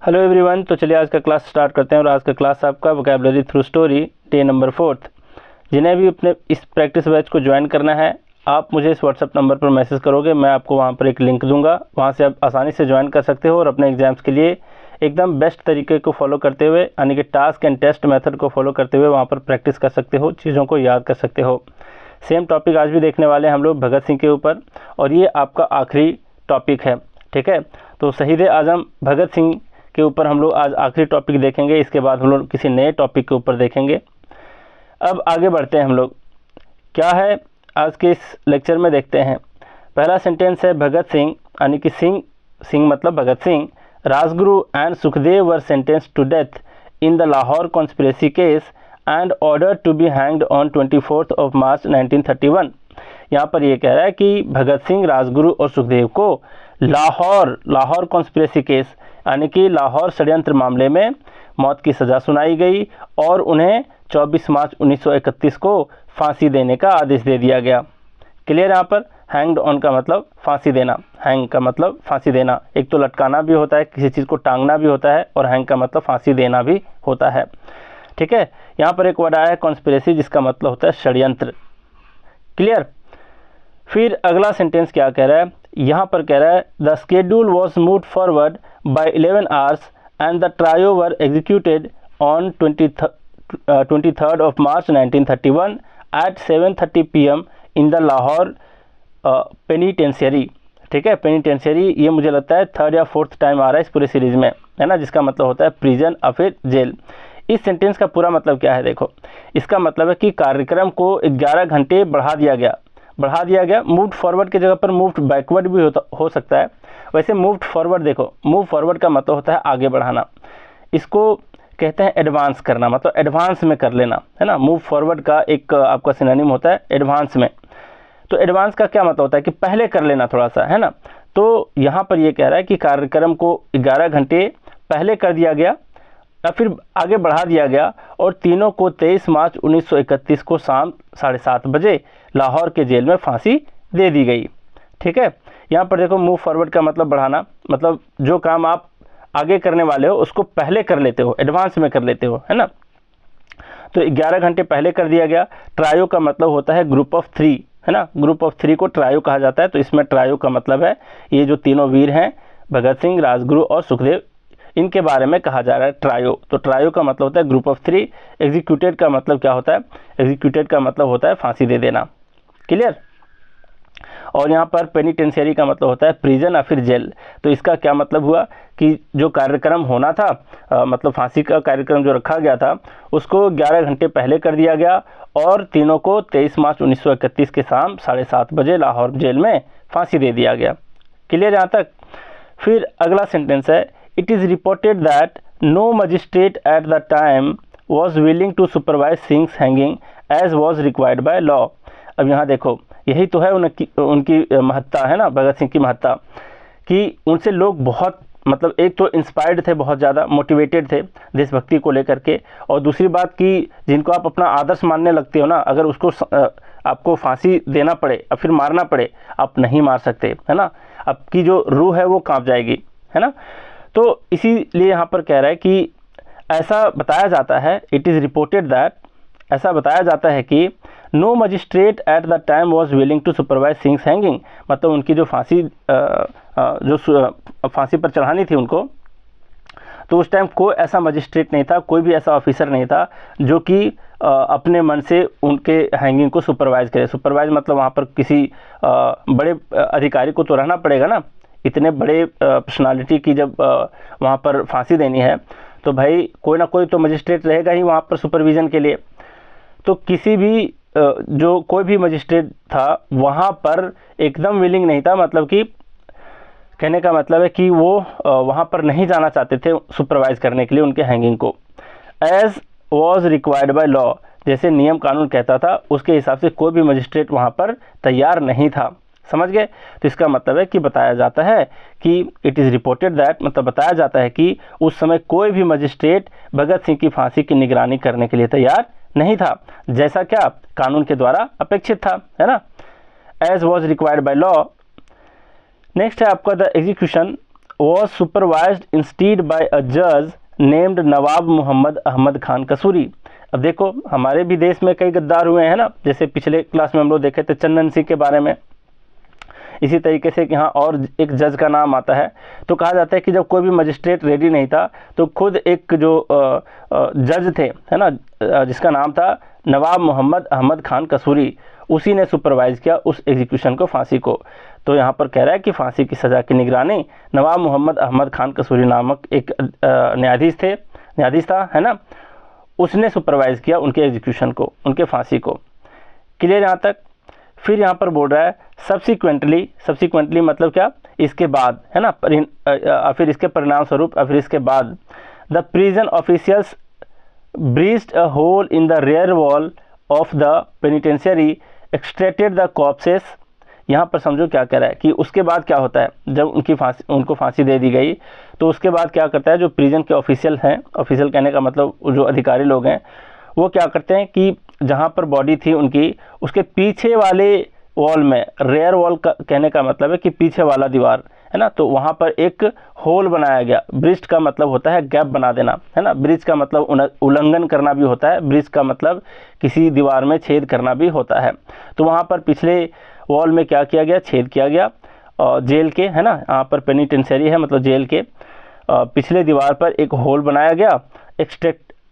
Hello everyone. तो चलिए आज का क्लास स्टार्ट करते हैं और आज का क्लास आपका vocabulary through story day number 4। जिन्हें भी अपने इस प्रैक्टिस बैच को ज्वाइन करना है, आप मुझे इस व्हाट्सअप नंबर पर मैसेज करोगे, मैं आपको वहां पर एक लिंक दूंगा। वहां से आप आसानी से ज्वाइन कर सकते हो और अपने एग्जाम्स के लिए एकदम बेस्ट तरीके को फॉलो करते हुए, यानी कि टास्क एंड टेस्ट मेथड को फॉलो करते हुए वहाँ पर प्रैक्टिस कर सकते हो, चीज़ों को याद कर सकते हो। सेम टॉपिक आज भी देखने वाले हैं हम लोग भगत सिंह के ऊपर, और ये आपका आखिरी टॉपिक है। ठीक है, तो शहीद आज़म भगत सिंह के ऊपर हम लोग आज आखिरी टॉपिक देखेंगे। इसके बाद हम लोग किसी नए टॉपिक के ऊपर देखेंगे। अब आगे बढ़ते हैं हम लोग, क्या है आज के इस लेक्चर में देखते हैं। पहला सेंटेंस है भगत सिंह, यानी कि सिंह मतलब Bhagat Singh, Rajguru and Sukhdev were sentence to death in the Lahore conspiracy case and order to be hanged on 24 March 1931। यहाँ पर ये कह रहा है कि भगत सिंह, राजगुरु और सुखदेव को लाहौर कॉन्स्पिरेसी केस, यानी कि लाहौर षड्यंत्र मामले में मौत की सज़ा सुनाई गई और उन्हें 24 मार्च 1931 को फांसी देने का आदेश दे दिया गया। क्लियर। यहाँ पर हैंग्ड ऑन का मतलब फांसी देना, हैंग का मतलब फांसी देना। एक तो लटकाना भी होता है, किसी चीज़ को टांगना भी होता है, और हैंग का मतलब फांसी देना भी होता है। ठीक है, यहाँ पर एक वर्ड आया है कॉन्स्पिरेसी, जिसका मतलब होता है षड्यंत्र। क्लियर। फिर अगला सेंटेंस क्या कह रहा है, यहाँ पर कह रहा है the schedule was moved forward by 11 hours and the trio were executed on 23 March 1931 at 7:30 PM in the Lahore penitentiary. ठीक है, पेनिटेंशियरी ये मुझे लगता है 3rd या 4th टाइम आ रहा है इस पूरे सीरीज में, है ना, जिसका मतलब होता है प्रिजन या फिर जेल। इस सेंटेंस का पूरा मतलब क्या है, देखो, इसका मतलब है कि कार्यक्रम को 11 घंटे बढ़ा दिया गया। मूव्ड फॉरवर्ड की जगह पर मूव्ड बैकवर्ड भी हो सकता है। वैसे मूव्ड फॉरवर्ड, देखो, मूव फॉरवर्ड का मतलब होता है आगे बढ़ाना, इसको कहते हैं एडवांस करना, मतलब एडवांस में कर लेना, है ना। मूव फॉरवर्ड का एक आपका सिनोनिम होता है एडवांस में। तो एडवांस का क्या मतलब होता है कि पहले कर लेना थोड़ा सा, है ना। तो यहाँ पर ये कह रहा है कि कार्यक्रम को 11 घंटे पहले कर दिया गया या फिर आगे बढ़ा दिया गया, और तीनों को 23 मार्च 1931 को शाम 7:30 बजे लाहौर के जेल में फांसी दे दी गई। ठीक है, यहाँ पर देखो मूव फॉरवर्ड का मतलब बढ़ाना, मतलब जो काम आप आगे करने वाले हो उसको पहले कर लेते हो, एडवांस में कर लेते हो, है ना। तो 11 घंटे पहले कर दिया गया। ट्रायो का मतलब होता है ग्रुप ऑफ 3, है ना, ग्रुप ऑफ 3 को ट्रायो कहा जाता है। तो इसमें ट्रायो का मतलब है ये जो तीनों वीर हैं, भगत सिंह, राजगुरु और सुखदेव, इनके बारे में कहा जा रहा है ट्रायो। तो ट्रायो का मतलब होता है ग्रुप ऑफ 3। एग्जीक्यूटेड का मतलब क्या होता है, एग्जीक्यूटेड का मतलब होता है फांसी दे देना। क्लियर। और यहाँ पर पेनिटेंशियरी का मतलब होता है प्रिजन या फिर जेल। तो इसका क्या मतलब हुआ कि जो कार्यक्रम होना था, मतलब फांसी का कार्यक्रम जो रखा गया था, उसको 11 घंटे पहले कर दिया गया और तीनों को 23 मार्च 1931 के शाम 7:30 बजे लाहौर जेल में फांसी दे दिया गया। क्लियर यहाँ तक। फिर अगला सेंटेंस है it is reported that no magistrate at the time was willing to supervise Singh's hanging as was required by law. अब यहाँ देखो, यही तो है उनकी महत्ता, है ना, भगत सिंह की महत्ता, कि उनसे लोग बहुत, मतलब एक तो इंस्पायर्ड थे, बहुत ज़्यादा मोटिवेटेड थे देशभक्ति को लेकर के, और दूसरी बात कि जिनको आप अपना आदर्श मानने लगते हो ना, अगर उसको आपको फांसी देना पड़े और फिर मारना पड़े, आप नहीं मार सकते, है ना। आपकी जो रूह है वो कांप जाएगी, है ना। तो इसीलिए यहाँ पर कह रहा है कि ऐसा बताया जाता है, इट इज़ रिपोर्टेड दैट, ऐसा बताया जाता है कि no magistrate at the time was willing to supervise Singh's hanging, मतलब उनकी जो फांसी फांसी पर चढ़ानी थी उनको, तो उस टाइम कोई ऐसा मजिस्ट्रेट नहीं था, कोई भी ऐसा ऑफिसर नहीं था जो कि अपने मन से उनके हैंगिंग को सुपरवाइज करे। सुपरवाइज मतलब वहाँ पर किसी बड़े अधिकारी को तो रहना पड़ेगा ना, इतने बड़े पर्सनालिटी की जब वहाँ पर फांसी देनी है तो भाई कोई ना कोई तो मजिस्ट्रेट रहेगा ही वहाँ पर सुपरविज़न के लिए। तो किसी भी जो कोई भी मजिस्ट्रेट था वहाँ पर एकदम विलिंग नहीं था, मतलब कि कहने का मतलब है कि वो वहाँ पर नहीं जाना चाहते थे सुपरवाइज करने के लिए उनके हैंगिंग को। As was required by law, जैसे नियम कानून कहता था उसके हिसाब से कोई भी मजिस्ट्रेट वहाँ पर तैयार नहीं था। समझ गए। तो इसका मतलब है कि बताया जाता है कि इट इज़ रिपोर्टेड दैट, मतलब बताया जाता है कि उस समय कोई भी मजिस्ट्रेट भगत सिंह की फांसी की निगरानी करने के लिए तैयार नहीं था, जैसा क्या कानून के द्वारा अपेक्षित था, है ना, as was required by law. Next है आपका the execution was supervised instead by a judge named Nawab Mohammad Ahmad Khan Kasuri. अब देखो हमारे भी देश में कई गद्दार हुए हैं ना, जैसे पिछले क्लास में हम लोग देखे थे चंदन सिंह के बारे में। इसी तरीके से यहाँ और एक जज का नाम आता है। तो कहा जाता है कि जब कोई भी मजिस्ट्रेट रेडी नहीं था तो खुद एक जो जज थे है ना, जिसका नाम था नवाब मोहम्मद अहमद खान कसूरी, उसी ने सुपरवाइज़ किया उस एग्जीक्यूशन को, फांसी को। तो यहाँ पर कह रहा है कि फांसी की सज़ा की निगरानी नवाब मोहम्मद अहमद खान कसूरी नामक एक न्यायाधीश था है ना, उसने सुपरवाइज़ किया उनके एग्जीक्यूशन को, उनके फांसी को। क्लियर यहाँ तक। फिर यहाँ पर बोल रहा है सब्सिक्वेंटली मतलब क्या, इसके बाद है ना, फिर इसके परिणाम स्वरूप, फिर इसके बाद the prison officials breached a hole in the rear wall of the penitentiary, extracted the corpses. यहाँ पर समझो क्या कह रहा है कि उसके बाद क्या होता है, जब उनको फांसी दे दी गई तो उसके बाद क्या करता है, जो प्रिजन के ऑफिशियल हैं, ऑफिशियल कहने का मतलब जो अधिकारी लोग हैं, वो क्या करते हैं कि जहाँ पर बॉडी थी उनकी, उसके पीछे वाले वॉल में, रेयर वॉल का कहने का मतलब है कि पीछे वाला दीवार है ना, तो वहाँ पर एक होल बनाया गया। ब्रिज का मतलब होता है गैप बना देना है ना, ब्रिज का मतलब उल्लंघन करना भी होता है, ब्रिज का मतलब किसी दीवार में छेद करना भी होता है। तो वहाँ पर पिछले वॉल में क्या किया गया, छेद किया गया, और जेल के है ना, यहाँ पर पेनिटेंशियरी है मतलब जेल के पिछले दीवार पर एक होल बनाया गया।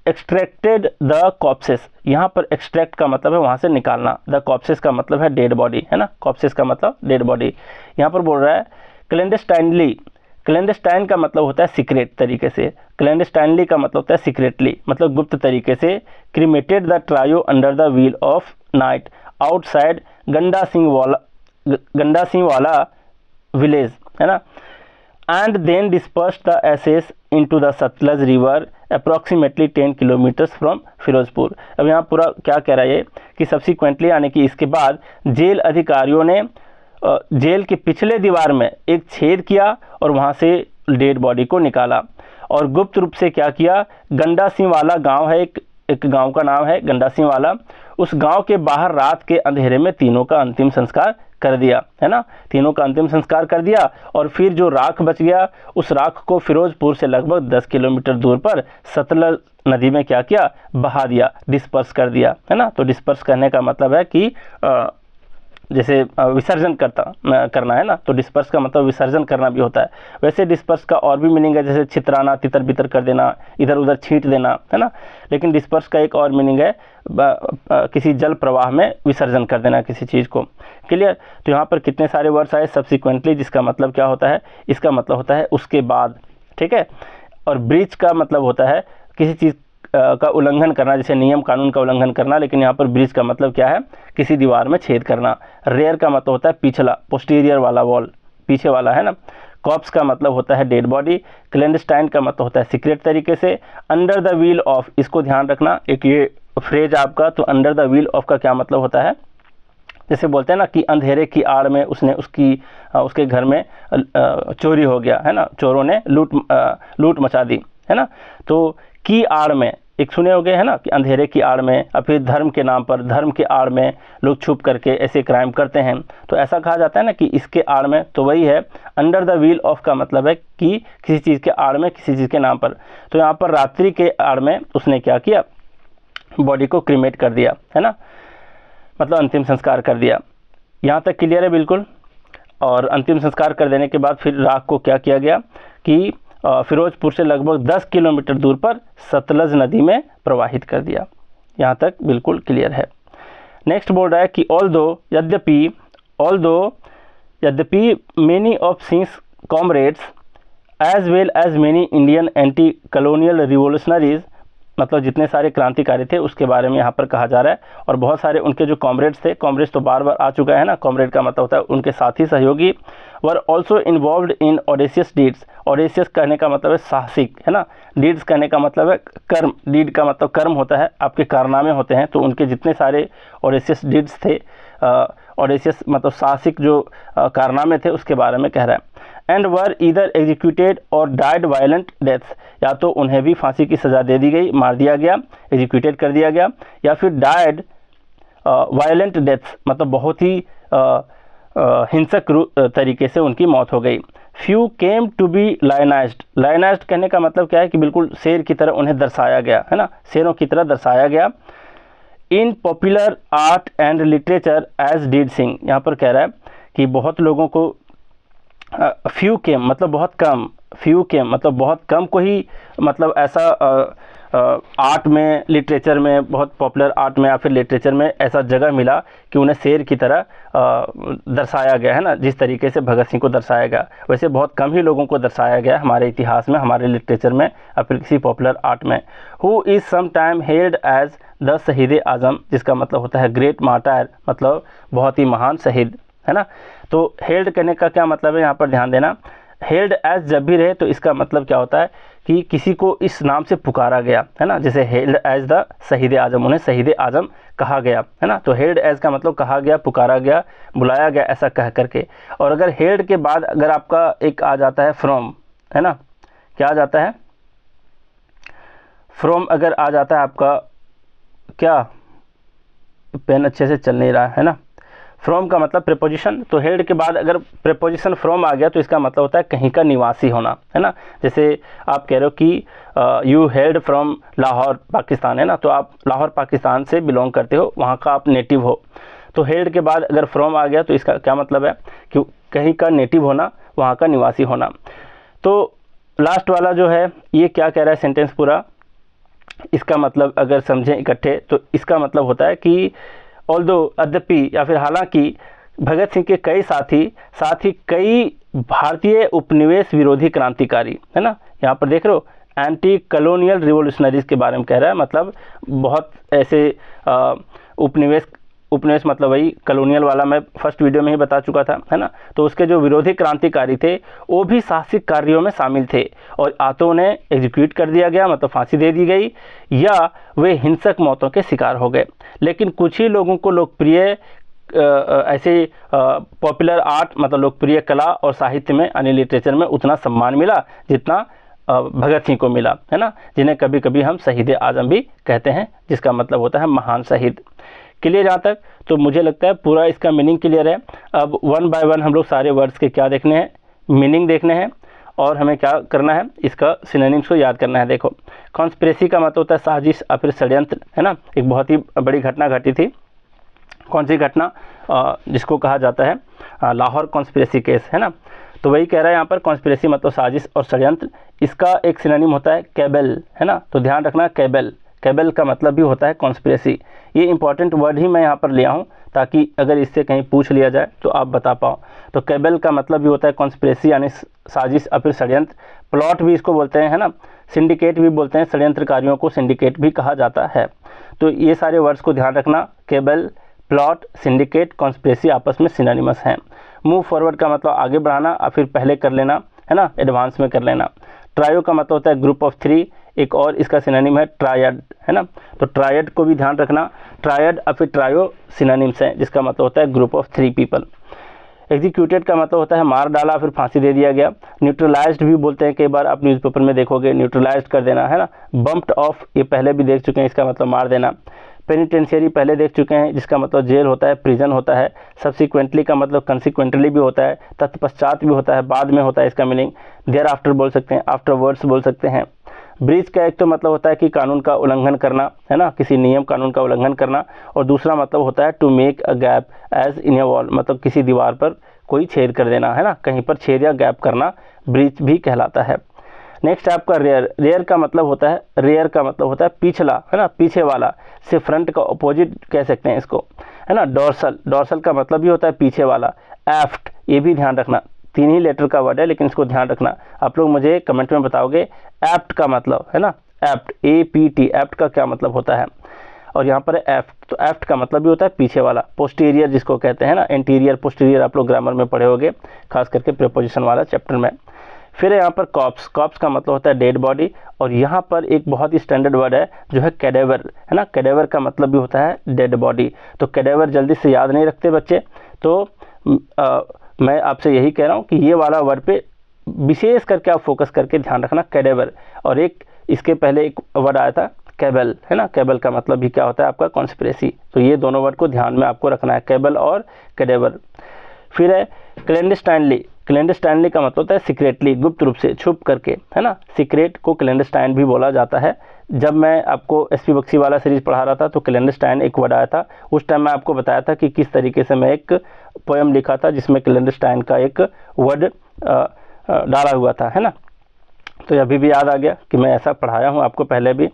एक्सट्रैक्टेड द कॉर्प्सेस, यहाँ पर एक्सट्रैक्ट का मतलब है वहाँ से निकालना, द कॉर्प्सेस का मतलब है डेड बॉडी है ना, कॉर्प्सेस का मतलब डेड बॉडी। यहाँ पर बोल रहा है क्लैंडस्टाइनली, क्लैंडस्टाइन का मतलब होता है सीक्रेट तरीके से, क्लैंडस्टाइनली का मतलब होता है सीक्रेटली, मतलब गुप्त तरीके से। Cremated the trio under the veil of night outside Ganda Singh Wala village है ना, and then disperse the ashes into the Sutlej river approximately 10 kilometres from Firozpur. अब यहाँ पूरा क्या कह रहा है ये कि सब्सिक्वेंटली यानी कि इसके बाद जेल अधिकारियों ने जेल के पिछले दीवार में एक छेद किया और वहाँ से डेड बॉडी को निकाला, और गुप्त रूप से क्या किया, गंडा सिंह वाला गाँव है, एक गांव का नाम है गंडा सिंह वाला, उस गांव के बाहर रात के अंधेरे में तीनों का अंतिम संस्कार कर दिया है ना, तीनों का अंतिम संस्कार कर दिया। और फिर जो राख बच गया, उस राख को फिरोजपुर से लगभग 10 किलोमीटर दूर पर सतलज नदी में क्या किया, बहा दिया, डिस्पर्स कर दिया है ना। तो डिस्पर्स करने का मतलब है कि जैसे विसर्जन करना है ना, तो डिस्पर्स का मतलब विसर्जन करना भी होता है। वैसे डिस्पर्स का और भी मीनिंग है, जैसे छितराना, तितर बितर कर देना, इधर उधर छींट देना है ना, लेकिन डिस्पर्स का एक और मीनिंग है किसी जल प्रवाह में विसर्जन कर देना किसी चीज़ को। क्लियर। तो यहाँ पर कितने सारे वर्ड्स आए, सब्सिक्वेंटली, जिसका मतलब क्या होता है, इसका मतलब होता है उसके बाद, ठीक है। और ब्रीच का मतलब होता है किसी चीज़ का उल्लंघन करना, जैसे नियम कानून का उल्लंघन करना, लेकिन यहाँ पर ब्रीच का मतलब क्या है, किसी दीवार में छेद करना। रेयर का मतलब होता है पिछला, पोस्टीरियर वाला वॉल, पीछे वाला है ना। कॉप्स का मतलब होता है डेड बॉडी। क्लैंडस्टाइन का मतलब होता है सीक्रेट तरीके से। अंडर द व्हील ऑफ, इसको ध्यान रखना, एक ये फ्रेज आपका, तो अंडर द व्हील ऑफ का क्या मतलब होता है, जैसे बोलते हैं ना कि अंधेरे की आड़ में उसने उसके घर में चोरी हो गया है ना, चोरों ने लूट मचा दी है ना। तो की आड़ में एक सुने हो गए है ना कि अंधेरे की आड़ में, और फिर धर्म के नाम पर, धर्म के आड़ में लोग छुप करके ऐसे क्राइम करते हैं, तो ऐसा कहा जाता है ना कि इसके आड़ में, तो वही है अंडर द व्हील ऑफ का मतलब है कि किसी चीज़ के आड़ में, किसी चीज़ के नाम पर। तो यहाँ पर रात्रि के आड़ में उसने क्या किया, बॉडी को क्रीमेट कर दिया है ना, मतलब अंतिम संस्कार कर दिया। यहाँ तक क्लियर है बिल्कुल। और अंतिम संस्कार कर देने के बाद फिर राख को क्या किया गया कि फिरोजपुर से लगभग 10 किलोमीटर दूर पर सतलज नदी में प्रवाहित कर दिया। यहाँ तक बिल्कुल क्लियर है। नेक्स्ट बोल रहा है कि यद्यपि many of Singh's comrades as well as many Indian anti colonial revolutionaries, मतलब जितने सारे क्रांतिकारी थे उसके बारे में यहाँ पर कहा जा रहा है, और बहुत सारे उनके जो कॉमरेड्स थे, कॉमरेड्स तो बार बार आ चुका है ना, कॉमरेड का मतलब होता है उनके साथी सहयोगी, were also involved in audacious deeds. Audacious कहने का मतलब है साहसिक है ना, डीड्स कहने का मतलब है कर्म, डीड का मतलब कर्म होता है, आपके कारनामे होते हैं, तो उनके जितने सारे ऑडेसियस डीड्स थे, ऑडेसियस मतलब साहसिक जो कारनामे थे उसके बारे में कह रहा है। एंड वर ईदर एग्जीक्यूटेड और डाइड वायलेंट डेथ्स, या तो उन्हें भी फांसी की सज़ा दे दी गई, मार दिया गया, एग्जीक्यूटेड कर दिया गया, या फिर डाइड वायलेंट डेथ्स मतलब बहुत ही हिंसक तरीके से उनकी मौत हो गई। Few came to be lionised. Lionised कहने का मतलब क्या है कि बिल्कुल शेर की तरह उन्हें दर्शाया गया, है ना, शेरों की तरह दर्शाया गया। In popular art and literature as did Singh. यहाँ पर कह रहा है कि बहुत लोगों को, फ्यू केम मतलब बहुत कम, फ्यू केम मतलब बहुत कम को ही मतलब ऐसा आर्ट में, लिटरेचर में, बहुत पॉपुलर आर्ट में या फिर लिटरेचर में ऐसा जगह मिला कि उन्हें शेर की तरह दर्शाया गया, है ना, जिस तरीके से भगत सिंह को दर्शाया गया वैसे बहुत कम ही लोगों को दर्शाया गया हमारे इतिहास में, हमारे लिटरेचर में या फिर किसी पॉपुलर आर्ट में। Who is some time held as the Shaheed Azam, जिसका मतलब होता है ग्रेट मार्टायर, मतलब बहुत ही महान शहीद, है ना। तो हेल्ड करने का क्या मतलब है, यहाँ पर ध्यान देना। हेल्ड एज जब भी रहे तो इसका मतलब क्या होता है कि किसी को इस नाम से पुकारा गया, है ना, जैसे हेल्ड एज द शहीद आज़म, उन्हें शहीद आज़म कहा गया, है ना। तो हेल्ड एज का मतलब कहा गया, पुकारा गया, बुलाया गया, ऐसा कह करके। और अगर हेल्ड के बाद अगर आपका एक आ जाता है फ्रॉम, है ना, क्या आ जाता है, फ्रॉम अगर आ जाता है आपका, क्या पेन अच्छे से चल नहीं रहा है ना, फ्रॉम का मतलब प्रीपोजिशन। तो हेल्ड के बाद अगर प्रीपोजिशन फ्रॉम आ गया तो इसका मतलब होता है कहीं का निवासी होना, है ना। जैसे आप कह रहे हो कि you held from Lahore Pakistan, है ना, तो आप लाहौर पाकिस्तान से बिलोंग करते हो, वहाँ का आप नेटिव हो। तो हेल्ड के बाद अगर फ्रॉम आ गया तो इसका क्या मतलब है कि कहीं का नेटिव होना, वहाँ का निवासी होना। तो लास्ट वाला जो है ये क्या कह रहा है सेंटेंस पूरा, इसका मतलब अगर समझें इकट्ठे तो इसका मतलब होता है कि ऑल्दो, यद्यपि या फिर हालांकि भगत सिंह के कई साथ ही कई भारतीय उपनिवेश विरोधी क्रांतिकारी, है ना, यहाँ पर देख रहे हो एंटी कॉलोनियल रिवोल्यूशनरीज के बारे में कह रहा है, मतलब बहुत ऐसे उपनिवेश मतलब वही कॉलोनियल वाला मैं फर्स्ट वीडियो में ही बता चुका था, है ना। तो उसके जो विरोधी क्रांतिकारी थे वो भी साहसिक कार्यों में शामिल थे और या तो उन्हें एग्जीक्यूट कर दिया गया, मतलब फांसी दे दी गई, या वे हिंसक मौतों के शिकार हो गए। लेकिन कुछ ही लोगों को लोकप्रिय ऐसे पॉपुलर आर्ट मतलब लोकप्रिय कला और साहित्य में यानी लिटरेचर में उतना सम्मान मिला जितना भगत सिंह को मिला, है ना, जिन्हें कभी कभी हम शहीद आज़म भी कहते हैं, जिसका मतलब होता है महान शहीद। क्लियर यहाँ तक? तो मुझे लगता है पूरा इसका मीनिंग क्लियर है। अब वन बाय वन हम लोग सारे वर्ड्स के क्या देखने हैं, मीनिंग देखने हैं, और हमें क्या करना है, इसका सिनोनिम्स को याद करना है। देखो, कॉन्स्पिरेसी का मतलब होता है साजिश या फिर षड्यंत्र, है ना। एक बहुत ही बड़ी घटना घटी थी, कौन सी घटना, जिसको कहा जाता है लाहौर कॉन्स्पिरेसी केस, है ना। तो वही कह रहा है यहाँ पर, कॉन्स्पिरेसी मतलब साजिश और षड्यंत्र। इसका एक सिनोनिम होता है कैबल, है ना, तो ध्यान रखना कैबल, कैबल का मतलब भी होता है कॉन्स्पिरेसी। ये इंपॉर्टेंट वर्ड ही मैं यहाँ पर लिया हूँ ताकि अगर इससे कहीं पूछ लिया जाए तो आप बता पाओ। तो कैबल का मतलब भी होता है कॉन्स्पिरेसी यानी साजिश या फिर षड्यंत्र। प्लॉट भी इसको बोलते हैं, है ना, सिंडिकेट भी बोलते हैं, षड्यंत्रकारियों को सिंडिकेट भी कहा जाता है। तो ये सारे वर्ड्स को ध्यान रखना, केबल, प्लॉट, सिंडिकेट, कॉन्स्पिरेसी आपस में सिनोनिमस हैं। मूव फॉरवर्ड का मतलब आगे बढ़ाना या फिर पहले कर लेना, है ना, एडवांस में कर लेना। ट्रायो का मतलब होता है ग्रुप ऑफ थ्री, एक और इसका सिनोनिम है ट्रायड, है ना। तो ट्रायड को भी ध्यान रखना, ट्रायड या फिर ट्रायो सिनोनिम्स हैं जिसका मतलब होता है group of three people. Executed का मतलब होता है मार डाला फिर फांसी दे दिया गया। न्यूट्रलाइज्ड भी बोलते हैं, कई बार आप न्यूज़पेपर में देखोगे न्यूट्रलाइज्ड कर देना, है ना। बम्प्ड ऑफ, ये पहले भी देख चुके हैं, इसका मतलब मार देना। पेनिटेंशियरी पहले देख चुके हैं, जिसका मतलब जेल होता है, प्रिजन होता है। सब्सिक्वेंटली का मतलब कंसिक्वेंटली भी होता है, तत्पश्चात भी होता है, बाद में होता है इसका मीनिंग। देयर आफ्टर बोल सकते हैं, आफ्टरवर्ड्स बोल सकते हैं। ब्रीच का एक तो मतलब होता है कि कानून का उल्लंघन करना, है ना, किसी नियम कानून का उल्लंघन करना, और दूसरा मतलब होता है to make a gap as in a wall, मतलब किसी दीवार पर कोई छेद कर देना, है ना, कहीं पर छेद या गैप करना ब्रीच भी कहलाता है। नेक्स्ट है आपका रेयर। रेयर का मतलब होता है, रेयर का मतलब होता है पिछला, है ना, पीछे वाला, से फ्रंट का अपोजिट कह सकते हैं इसको, है ना। डॉर्सल, डॉर्सल का मतलब भी होता है पीछे वाला। एफ्ट, ये भी ध्यान रखना, 3 ही लेटर का वर्ड है लेकिन इसको ध्यान रखना। आप लोग मुझे कमेंट में बताओगे एप्ट का मतलब, है ना, एप्ट, APT, एप्ट का क्या मतलब होता है। और यहाँ पर एफ्ट, तो एफ्ट का मतलब भी होता है पीछे वाला। पोस्टीरियर जिसको कहते हैं ना, इंटीरियर पोस्टीरियर आप लोग ग्रामर में पढ़े होगे, खास करके प्रीपोजिशन वाला चैप्टर में। फिर यहाँ पर कॉप्स, कॉप्स का मतलब होता है डेड बॉडी। और यहाँ पर एक बहुत ही स्टैंडर्ड वर्ड है जो है कैडेवर, है ना, कैडेवर का मतलब भी होता है डेड बॉडी। तो कैडेवर जल्दी से याद नहीं रखते बच्चे, तो मैं आपसे यही कह रहा हूँ कि ये वाला वर्ड पे विशेष करके आप फोकस करके ध्यान रखना, कैडेवर। और एक इसके पहले एक वर्ड आया था कैबल, है ना, कैबल का मतलब भी क्या होता है आपका कॉन्स्पिरेसी। तो ये दोनों वर्ड को ध्यान में आपको रखना है, कैबल और कैडेवर। फिर है क्लैंडस्टाइनली, क्लैंडस्टाइनली का मतलब होता है सीक्रेटली, गुप्त रूप से, छुप करके, है ना। सीक्रेट को क्लैंडस्टाइन भी बोला जाता है। जब मैं आपको एसपी बख्शी वाला सीरीज पढ़ा रहा था तो क्लैंडस्टाइन एक वर्ड आया था, उस टाइम मैं आपको बताया था कि किस तरीके से मैं एक पोएम लिखा था जिसमें क्लैंडस्टाइन का एक वर्ड डाला हुआ था, है ना। तो अभी भी याद आ गया कि मैं ऐसा पढ़ाया हूँ आपको पहले भी।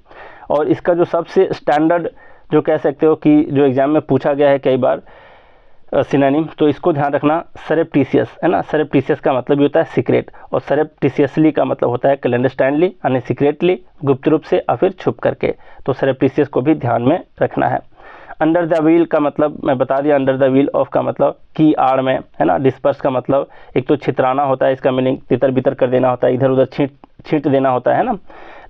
और इसका जो सबसे स्टैंडर्ड जो कह सकते हो कि जो एग्ज़ाम में पूछा गया है कई बार सिनोनिम, तो इसको ध्यान रखना, सरप्टिशियस, है ना। सरप्टिशियस का मतलब भी होता है सीक्रेट, और सरप्टिशियसली का मतलब होता है क्लैंडस्टाइनली, यानी सीक्रेटली, गुप्त रूप से या फिर छुप करके। तो सरप्टिशियस को भी ध्यान में रखना है। अंडर द व्हील का मतलब मैं बता दिया, अंडर द व्हील ऑफ का मतलब की आड़ में, है ना। डिस्पर्स का मतलब एक तो छितराना होता है, इसका मीनिंग तितर बितर कर देना होता है, इधर उधर छींट देना होता है ना।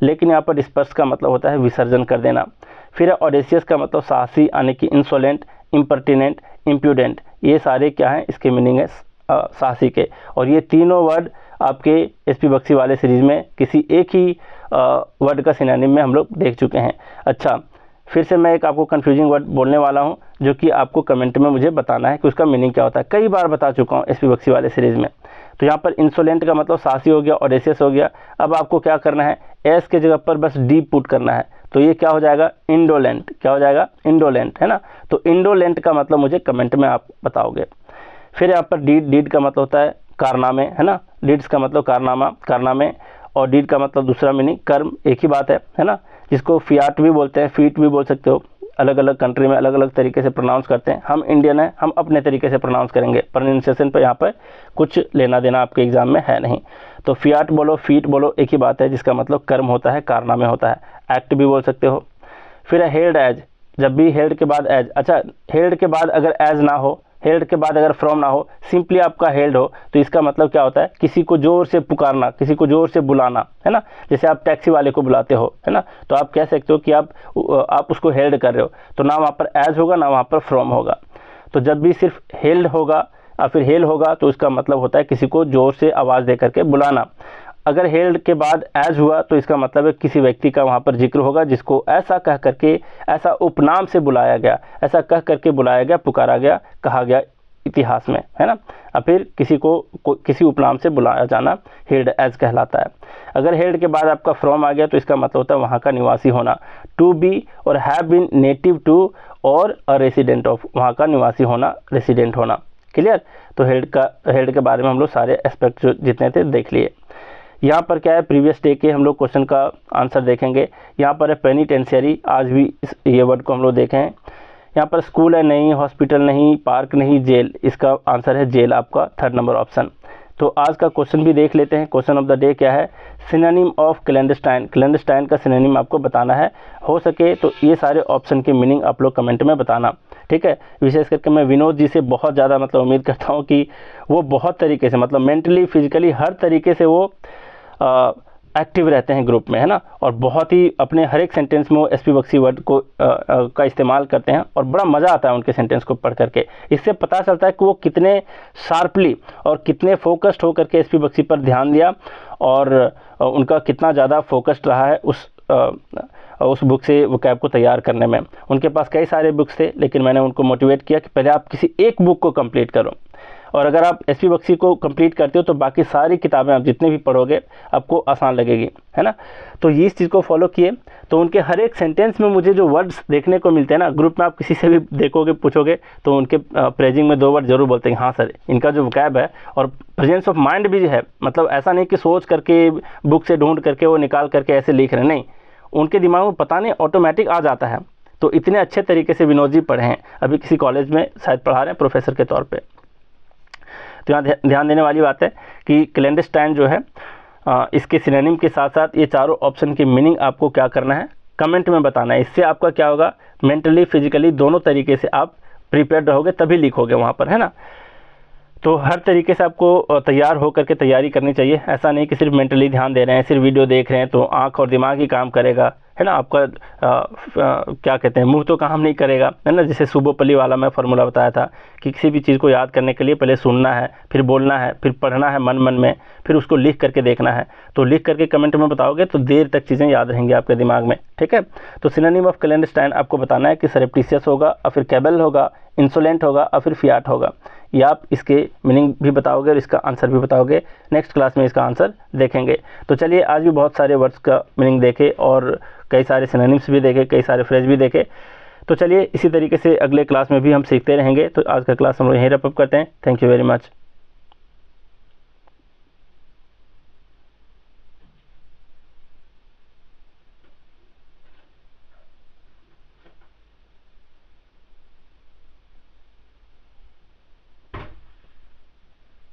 लेकिन यहाँ पर डिस्पर्स का मतलब होता है विसर्जन कर देना। फिर ऑडेसियस का मतलब साहसी, यानी कि इंसोलेंट, इम्पर्टिनेंट, इम्प्यूडेंट, ये सारे क्या हैं, इसके मीनिंग है साहसी के। और ये तीनों वर्ड आपके एसपी बख्शी वाले सीरीज़ में किसी एक ही वर्ड का सिनोनिम में हम लोग देख चुके हैं। अच्छा, फिर से मैं एक आपको कन्फ्यूजिंग वर्ड बोलने वाला हूँ जो कि आपको कमेंट में मुझे बताना है कि उसका मीनिंग क्या होता है। कई बार बता चुका हूँ एसपी बख्शी वाले सीरीज़ में। तो यहाँ पर इंसोलेंट का मतलब साहसी हो गया, ऑडेसियस हो गया। अब आपको क्या करना है, एस के जगह पर बस डी पुट करना है, तो ये क्या हो जाएगा, इंडोलेंट। क्या हो जाएगा, इंडोलेंट, है ना। तो इंडोलेंट का मतलब मुझे कमेंट में आप बताओगे। फिर यहाँ पर डीड का मतलब होता है कारनामे, है ना। डीड्स का मतलब कारनामा, कारनामे, और डीड का मतलब दूसरा मीनिंग कर्म, एक ही बात है ना। जिसको फियाट भी बोलते हैं, फीट भी बोल सकते हो। अलग अलग कंट्री में अलग अलग तरीके से प्रोनाउंस करते हैं। हम इंडियन हैं, हम अपने तरीके से प्रोनाउंस करेंगे। प्रोनाउंसिएशन पर यहाँ पर कुछ लेना देना आपके एग्जाम में है नहीं। तो फियाट बोलो, फीट बोलो, एक ही बात है, जिसका मतलब कर्म होता है, कारनामे होता है। एक्ट भी बोल सकते हो। फिर हेल्ड एज, जब भी हेल्ड के बाद एज, अच्छा हेल्ड के बाद अगर एज ना हो, हेल्ड के बाद अगर फ्रॉम ना हो, सिंपली आपका हेल्ड हो, तो इसका मतलब क्या होता है, किसी को जोर से पुकारना, किसी को जोर से बुलाना, है ना। जैसे आप टैक्सी वाले को बुलाते हो, है ना, तो आप कह सकते हो कि आप उसको हेल्ड कर रहे हो, तो ना वहाँ पर एज होगा ना वहाँ पर फ्रॉम होगा। तो जब भी सिर्फ हेल्ड होगा या फिर हेल होगा तो इसका मतलब होता है किसी को जोर से आवाज़ दे करके बुलाना। अगर हेल्ड के बाद एज हुआ तो इसका मतलब है किसी व्यक्ति का वहाँ पर जिक्र होगा जिसको ऐसा कह करके, ऐसा उपनाम से बुलाया गया, ऐसा कह करके बुलाया गया, पुकारा गया, कहा गया इतिहास में, है ना। और फिर किसी को किसी उपनाम से बुलाया जाना हेल्ड एज कहलाता है। अगर हेल्ड के बाद आपका फ्रॉम आ गया तो इसका मतलब होता है वहाँ का निवासी होना, टू बी और हैव बीन नेटिव टू और अ रेसिडेंट ऑफ, वहाँ का निवासी होना, रेसिडेंट होना। क्लियर। तो हेल्ड के बारे में हम लोग सारे एस्पेक्ट जो जितने थे देख लिए। यहाँ पर क्या है, प्रीवियस डे के हम लोग क्वेश्चन का आंसर देखेंगे। यहाँ पर है पेनिटेंशियरी, आज भी ये वर्ड को हम लोग देखें। यहाँ पर स्कूल है नहीं, हॉस्पिटल नहीं, पार्क नहीं, जेल, इसका आंसर है जेल, आपका 3rd नंबर ऑप्शन। तो आज का क्वेश्चन भी देख लेते हैं। क्वेश्चन ऑफ द डे क्या है, सिनोनिम ऑफ क्लैंडस्टाइन, क्लैंडस्टाइन का सिनोनिम आपको बताना है। हो सके तो ये सारे ऑप्शन के मीनिंग आप लोग कमेंट में बताना, ठीक है। विशेष करके मैं विनोद जी से बहुत ज़्यादा मतलब उम्मीद करता हूँ कि वो बहुत तरीके से, मतलब मेंटली, फिजिकली, हर तरीके से वो एक्टिव रहते हैं ग्रुप में, है ना। और बहुत ही अपने हर एक सेंटेंस में वो एसपी बख्शी वर्ड को का इस्तेमाल करते हैं और बड़ा मज़ा आता है उनके सेंटेंस को पढ़ करके। इससे पता चलता है कि वो कितने शार्पली और कितने फोकस्ड होकर के एसपी बख्शी पर ध्यान दिया और उनका कितना ज़्यादा फोकस्ड रहा है उस बुक से वोकैब को तैयार करने में। उनके पास कई सारे बुक्स थे लेकिन मैंने उनको मोटिवेट किया कि पहले आप किसी एक बुक को कंप्लीट करो, और अगर आप एसपी बख्शी को कंप्लीट करते हो तो बाकी सारी किताबें आप जितने भी पढ़ोगे आपको आसान लगेगी, है ना। तो ये इस चीज़ को फॉलो किए तो उनके हर एक सेंटेंस में मुझे जो वर्ड्स देखने को मिलते हैं ना, ग्रुप में आप किसी से भी देखोगे, पूछोगे तो उनके प्रेजिंग में 2 वर्ड जरूर बोलते हैं, हाँ सर इनका जो वोकैब है और प्रेजेंस ऑफ माइंड भी है, मतलब ऐसा नहीं कि सोच करके बुक से ढूंढ करके वो निकाल करके ऐसे लिख रहे हैं, नहीं, उनके दिमाग में पता नहीं ऑटोमेटिक आ जाता है। तो इतने अच्छे तरीके से विनोद जी पढ़े हैं, अभी किसी कॉलेज में शायद पढ़ा रहे हैं प्रोफेसर के तौर पर। तो यहाँ ध्यान देने वाली बात है कि क्लैंडस्टाइन जो है इसके सिनोनिम के साथ साथ ये चारों ऑप्शन की मीनिंग आपको क्या करना है, कमेंट में बताना है। इससे आपका क्या होगा, मेंटली फिजिकली दोनों तरीके से आप प्रिपेयर्ड रहोगे तभी लिखोगे वहाँ पर, है ना। तो हर तरीके से आपको तैयार हो करके तैयारी करनी चाहिए। ऐसा नहीं कि सिर्फ मेंटली ध्यान दे रहे हैं, सिर्फ वीडियो देख रहे हैं तो आँख और दिमाग ही काम करेगा, है ना। आपका क्या कहते हैं, मुंह तो काम नहीं करेगा, है ना। जैसे सुबोपल्ली वाला मैं फार्मूला बताया था कि किसी भी चीज़ को याद करने के लिए पहले सुनना है, फिर बोलना है, फिर पढ़ना है मन मन में, फिर उसको लिख करके देखना है। तो लिख करके कमेंट में बताओगे तो देर तक चीज़ें याद रहेंगी आपके दिमाग में, ठीक है। तो सिनोनिम ऑफ क्लैंडस्टाइन आपको बताना है कि सरप्टिशियस होगा और फिर कैबल होगा, इंसोलेंट होगा और फिर फियाट होगा। या आप इसके मीनिंग भी बताओगे और इसका आंसर भी बताओगे। नेक्स्ट क्लास में इसका आंसर देखेंगे। तो चलिए, आज भी बहुत सारे वर्ड्स का मीनिंग देखे और कई सारे सिनोनिम्स भी देखे, कई सारे फ्रेज भी देखे। तो चलिए, इसी तरीके से अगले क्लास में भी हम सीखते रहेंगे। तो आज का क्लास हम लोग यहीं रैप अप करते हैं। Thank you very much.